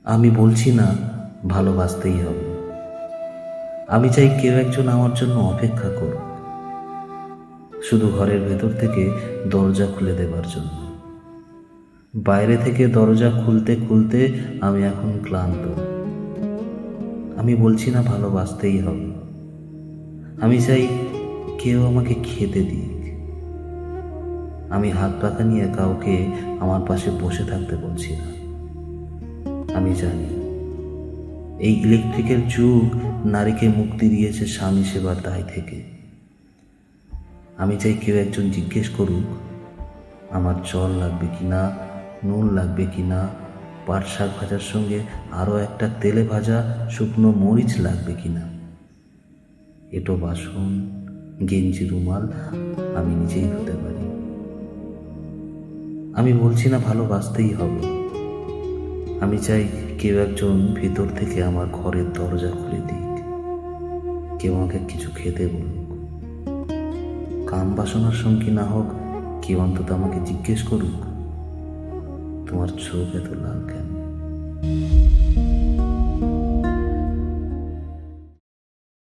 আমি বলছি না ভালোবাসতেই হবে। আমি চাই কেউ একজন আমার জন্য অপেক্ষা করুক, শুধু ঘরের ভেতর থেকে দরজা খুলে দেবার জন্য। বাইরে থেকে দরজা খুলতে খুলতে আমি এখন ক্লান্ত। আমি বলছি না ভালোবাসতেই হবে। আমি চাই কেউ আমাকে খেতে দিক। আমি হাত পাখা নিয়ে কাউকে আমার পাশে বসে থাকতে বলছি না। আমি জানি এই ইলেকট্রিকের যুগ নারীকে মুক্তি দিয়েছে স্বামী সেবার দায় থেকে। আমি চাই কেউ একজন জিজ্ঞেস করুক আমার জল লাগবে কিনা, নুন লাগবে কিনা, পাট শাক ভাজার সঙ্গে আরও একটা তেলে ভাজা শুকনো মরিচ লাগবে কিনা। এঁটো বাসন, গেঞ্জি, রুমাল আমি নিজেই ধুতে পারি। আমি বলছি না ভালোবাসতেই হবে। আমি চাই কেউ একজন ভিতর থেকে আমার ঘরের দরজা খুলে দিক, কেউ আমাকে কিছু খেতে বলুক। কাম বাসনার সঙ্গী না হোক, কেউ অন্তত আমাকে জিজ্ঞেস করুক তোমার চোখ এত লাল কেন।